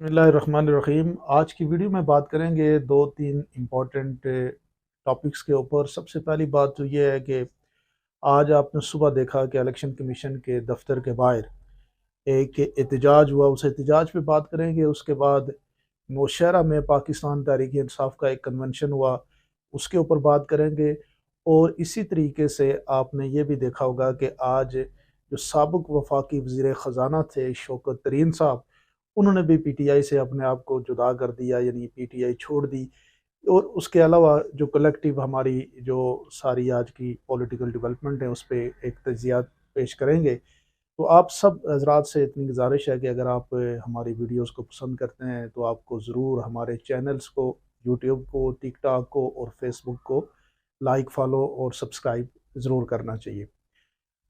बिस्मिल्लाहिर्रहमानिर्रहीम। आज की वीडियो में बात करेंगे दो तीन इम्पोर्टेंट टॉपिक्स के ऊपर। सबसे पहली बात तो ये है कि आज आपने सुबह देखा कि इलेक्शन कमीशन के दफ्तर के बाहर एक एहतजाज हुआ, उस एहतजाज पे बात करेंगे। उसके बाद नौशहरा में पाकिस्तान तहरीक इंसाफ का एक कन्वेंशन हुआ, उसके ऊपर बात करेंगे। और इसी तरीके से आपने ये भी देखा होगा कि आज जो साबिक वफाकी वज़ीर ख़जाना थे शौकत तरीन साहब, उन्होंने भी पीटीआई से अपने आप को जुदा कर दिया, यानी पीटीआई छोड़ दी। और उसके अलावा जो कलेक्टिव हमारी जो सारी आज की पॉलिटिकल डेवलपमेंट है उस पर एक तजिया पेश करेंगे। तो आप सब हजरात से इतनी गुजारिश है कि अगर आप हमारी वीडियोस को पसंद करते हैं तो आपको ज़रूर हमारे चैनल्स को, यूट्यूब को, टिकटॉक को और फेसबुक को लाइक, फॉलो और सब्सक्राइब ज़रूर करना चाहिए।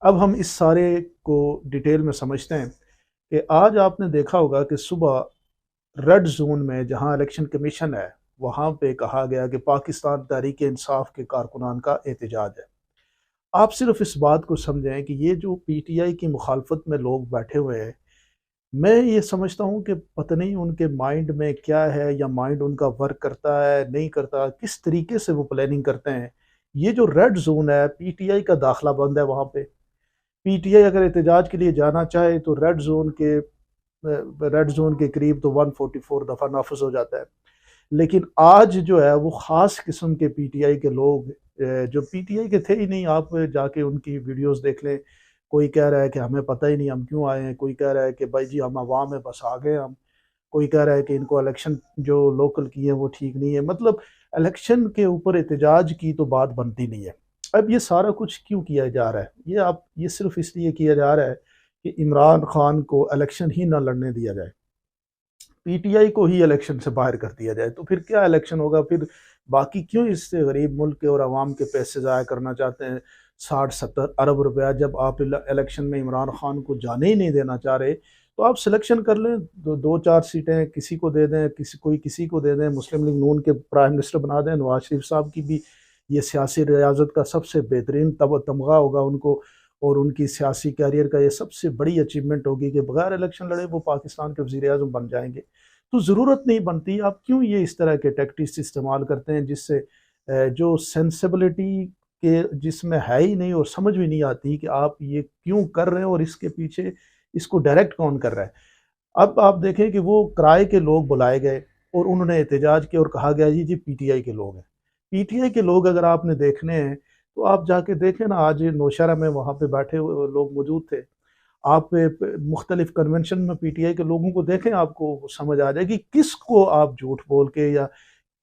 अब हम इस सारे को डिटेल में समझते हैं कि आज आपने देखा होगा कि सुबह रेड जोन में जहां इलेक्शन कमीशन है वहां पे कहा गया कि पाकिस्तान तहरीक इंसाफ के कारकुनान का एहतजाज है। आप सिर्फ इस बात को समझें कि ये जो पीटीआई की मुखालफत में लोग बैठे हुए हैं, मैं ये समझता हूँ कि पता नहीं उनके माइंड में क्या है, या माइंड उनका वर्क करता है नहीं करता, किस तरीके से वो प्लानिंग करते हैं। ये जो रेड जोन है, पीटीआई का दाखला बंद है वहां पे। पीटीआई अगर एहतजाज के लिए जाना चाहे तो रेड जोन के करीब तो 144 दफ़ा नाफिज हो जाता है। लेकिन आज जो है वो ख़ास किस्म के पीटीआई के लोग, जो पीटीआई के थे ही नहीं, आप जाके उनकी वीडियोस देख लें। कोई कह रहा है कि हमें पता ही नहीं हम क्यों आए हैं, कोई कह रहा है कि भाई जी हम अवाम में बस आ गए हम, कोई कह रहा है कि इनको इलेक्शन जो लोकल की है वो ठीक नहीं है। मतलब इलेक्शन के ऊपर एहतजाज की तो बात बनती नहीं है। अब ये सारा कुछ क्यों किया जा रहा है? ये सिर्फ इसलिए किया जा रहा है कि इमरान खान को इलेक्शन ही ना लड़ने दिया जाए, पीटीआई को ही इलेक्शन से बाहर कर दिया जाए। तो फिर क्या इलेक्शन होगा? फिर बाकी क्यों इससे गरीब मुल्क के और आवाम के पैसे ज़ाया करना चाहते हैं? 60-70 अरब रुपया जब आप इलेक्शन में इमरान खान को जाने ही नहीं देना चाह रहे, तो आप सिलेक्शन कर लें, दो चार सीटें किसी को दे दें, किसी को दे दें, मुस्लिम लीग नून के प्राइम मिनिस्टर बना दें। नवाज शरीफ साहब की भी ये सियासी रियाजत का सबसे बेहतरीन तमगा होगा उनको, और उनकी सियासी कैरियर का ये सबसे बड़ी अचीवमेंट होगी कि बगैर इलेक्शन लड़े वो पाकिस्तान के वज़ीर आज़म बन जाएंगे। तो ज़रूरत नहीं बनती। आप क्यों ये इस तरह के टैक्टिक्स इस्तेमाल करते हैं जिससे जो सेंसिबिलिटी के जिसमें है ही नहीं, और समझ भी नहीं आती कि आप ये क्यों कर रहे हैं और इसके पीछे इसको डायरेक्ट कौन कर रहा है। अब आप देखें कि वो किराए के लोग बुलाए गए और उन्होंने एहतजाज किया और कहा गया जी जी पीटीआई के लोग हैं। पीटीआई के लोग अगर आपने देखने हैं तो आप जाके देखें ना, आज नौशहरा में वहाँ पे बैठे हुए लोग मौजूद थे। आप मुख्तलिफ कन्वेंशन में पीटीआई के लोगों को देखें, आपको समझ आ जाएगी किसको आप झूठ बोल के या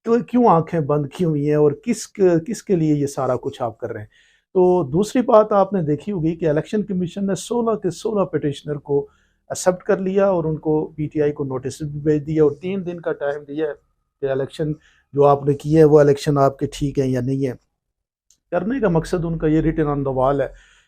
क्यों आंखें बंद की हुई हैं, और किसके लिए ये सारा कुछ आप कर रहे हैं। तो दूसरी बात आपने देखी होगी कि इलेक्शन कमीशन ने 16 के 16 पिटिशनर को एक्सेप्ट कर लिया और उनको पीटीआई को नोटिस भी भेज दिया और 3 दिन का टाइम दिया है कि इलेक्शन जो आपने किए हैं वो इलेक्शन आपके ठीक है या नहीं है। करने का मकसद उनका ये रिटन ऑन द वॉल है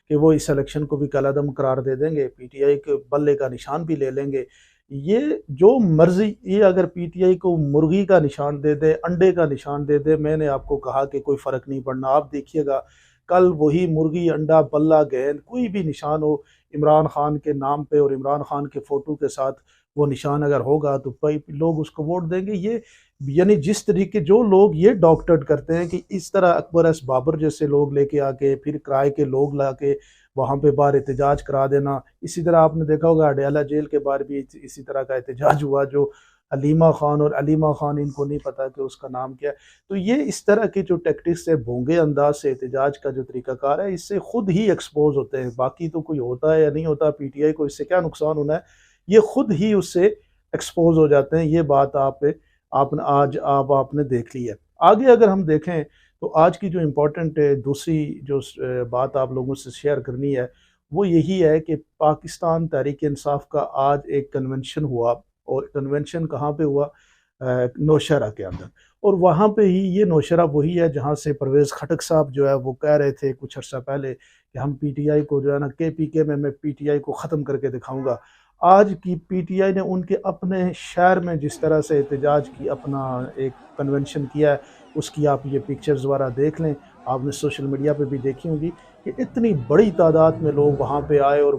कि वो इस इलेक्शन को भी कलादम करार दे देंगे, पीटीआई के बल्ले का निशान भी ले लेंगे। ये जो मर्जी, ये अगर पीटीआई को मुर्गी का निशान दे दे, अंडे का निशान दे दे, मैंने आपको कहा कि कोई फ़र्क नहीं पड़ना। आप देखिएगा कल वही मुर्गी, अंडा, बल्ला, गेंद कोई भी निशान हो इमरान खान के नाम पे और इमरान खान के फ़ोटो के साथ, वो निशान अगर होगा तो भाई लोग उसको वोट देंगे। ये यानी जिस तरीके जो लोग ये डॉक्टरेट करते हैं कि इस तरह अकबर एस बाबर जैसे लोग लेके आके फिर किराए के लोग ला के वहाँ पे बाहर एहतजाज करा देना। इसी तरह आपने देखा होगा अडयाला जेल के बाहर भी इसी तरह का एहतजाज हुआ, जो अलीमा खान, और अलीमा खान इनको नहीं पता कि उसका नाम क्या है। तो ये इस तरह की जो टैक्टिक्स है, भोंगे अंदाज से एहतजाज का जो तरीकाकार है, इससे खुद ही एक्सपोज होते हैं। बाकी तो कोई होता है या नहीं होता, पीटीआई को इससे क्या नुकसान होना है, ये खुद ही उससे एक्सपोज हो जाते हैं। ये बात आपने आज आपने देख ली है। आगे अगर हम देखें तो आज की जो इम्पोर्टेंट दूसरी जो बात आप लोगों से शेयर करनी है वो यही है कि पाकिस्तान तहरीक इंसाफ का आज एक कन्वेंशन हुआ, और कन्वेंशन कहाँ पे हुआ? नौशहरा के अंदर। और वहाँ पे ही, ये नौशहरा वही है जहाँ से परवेज़ खटक साहब जो है वो कह रहे थे कुछ अर्सा पहले कि हम पीटीआई को जो है ना, केपीके में मैं पीटीआई को ख़त्म करके दिखाऊंगा। आज की पीटीआई ने उनके अपने शहर में जिस तरह से एहतजाज की, अपना एक कन्वेंशन किया है, उसकी आप ये पिक्चर्स वगैरह देख लें। आपने सोशल मीडिया पे भी देखी होंगी कि इतनी बड़ी तादाद में लोग वहाँ पे आए और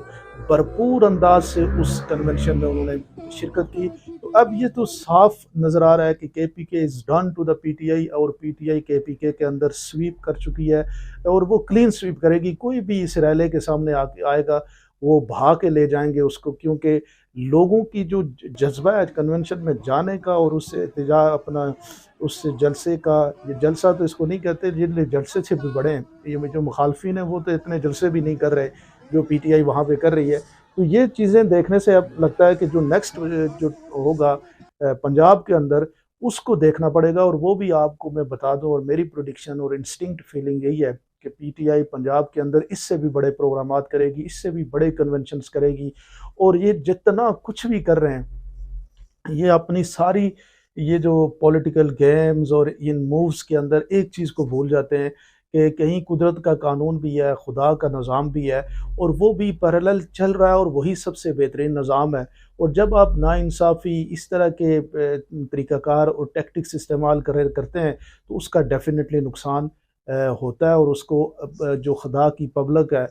भरपूर अंदाज से उस कन्वेंशन में उन्होंने शिरकत की। तो अब ये तो साफ नज़र आ रहा है कि KPK is done to the PTI, और PTI KPK के अंदर स्वीप कर चुकी है और वो क्लीन स्वीप करेगी। कोई भी इस रैले के सामने आएगा वो भगा के ले जाएंगे उसको, क्योंकि लोगों की जो जज्बा है कन्वेंशन में जाने का और उससे एहतजाज अपना उस जलसे का, ये जलसा तो इसको नहीं कहते, जिन जलसे से भी बड़े हैं ये जो मुखालफिन हैं वो तो इतने जलसे भी नहीं कर रहे जो PTI वहाँ पे कर रही है। तो ये चीज़ें देखने से अब लगता है कि जो नेक्स्ट जो होगा पंजाब के अंदर उसको देखना पड़ेगा, और वो भी आपको मैं बता दूं, और मेरी प्रोडिक्शन और इंस्टिंक्ट फीलिंग यही है कि PTI पंजाब के अंदर इससे भी बड़े प्रोग्रामात करेगी, इससे भी बड़े कन्वेंशंस करेगी। और ये जितना कुछ भी कर रहे हैं ये अपनी सारी ये जो पॉलिटिकल गेम्स और इन मूव्स के अंदर एक चीज़ को भूल जाते हैं कि कहीं कुदरत का कानून भी है, खुदा का निज़ाम भी है, और वो भी पैरेलल चल रहा है और वही सबसे बेहतरीन निज़ाम है। और जब आप नाइंसाफ़ी इस तरह के तरीक़ाकार और टैक्टिक्स इस्तेमाल करते हैं तो उसका डेफ़िनेटली नुकसान होता है, और उसको जो खुदा की पब्लिक है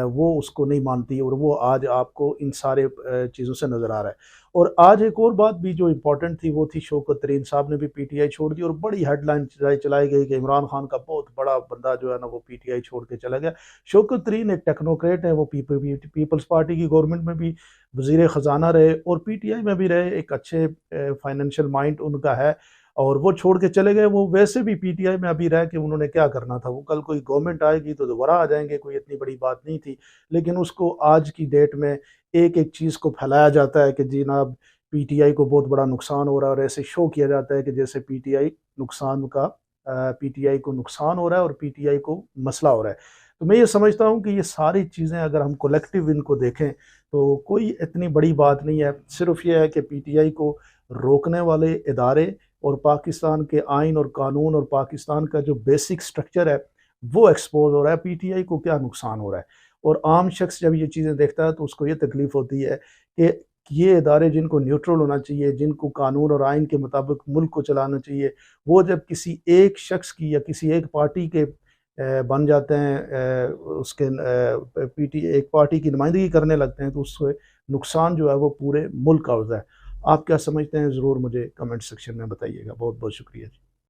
वो उसको नहीं मानती, और वो आज आपको इन सारे चीज़ों से नज़र आ रहा है। और आज एक और बात भी जो इम्पोर्टेंट थी वो थी, शौकत तरीन साहब ने भी PTI छोड़ दी और बड़ी हेडलाइन चलाई गई कि इमरान खान का बहुत बड़ा बंदा जो है ना वो PTI छोड़ के चला गया। शौकत तरीन एक टेक्नोक्रेट है, वो पीपल्स पार्टी की गवर्नमेंट में भी वज़ीर ख़जाना रहे और PTI में भी रहे, एक अच्छे फाइनेंशियल माइंड उनका है, और वो छोड़ के चले गए। वो वैसे भी PTI में अभी रह के उन्होंने क्या करना था, वो कल कोई गवर्नमेंट आएगी तो दोबारा आ जाएंगे, कोई इतनी बड़ी बात नहीं थी। लेकिन उसको आज की डेट में एक एक चीज़ को फैलाया जाता है कि जी जनाब PTI को बहुत बड़ा नुकसान हो रहा है, और ऐसे शो किया जाता है कि जैसे PTI को नुकसान हो रहा है और PTI को मसला हो रहा है। तो मैं ये समझता हूँ कि ये सारी चीज़ें अगर हम कलेक्टिव इनको देखें तो कोई इतनी बड़ी बात नहीं है। सिर्फ ये है कि PTI को रोकने वाले इदारे और पाकिस्तान के आइन और कानून और पाकिस्तान का जो बेसिक स्ट्रक्चर है वो एक्सपोज हो रहा है, PTI को क्या नुकसान हो रहा है। और आम शख्स जब ये चीज़ें देखता है तो उसको ये तकलीफ़ होती है कि ये इदारे जिनको न्यूट्रल होना चाहिए, जिनको कानून और आइन के मुताबिक मुल्क को चलाना चाहिए, वो जब किसी एक शख्स की या किसी एक पार्टी के बन जाते हैं, उसके एक पार्टी की नुमाइंदगी करने लगते हैं, तो उससे नुकसान जो है वो पूरे मुल्क का होता है। आप क्या समझते हैं ज़रूर मुझे कमेंट सेक्शन में बताइएगा। बहुत बहुत शुक्रिया जी।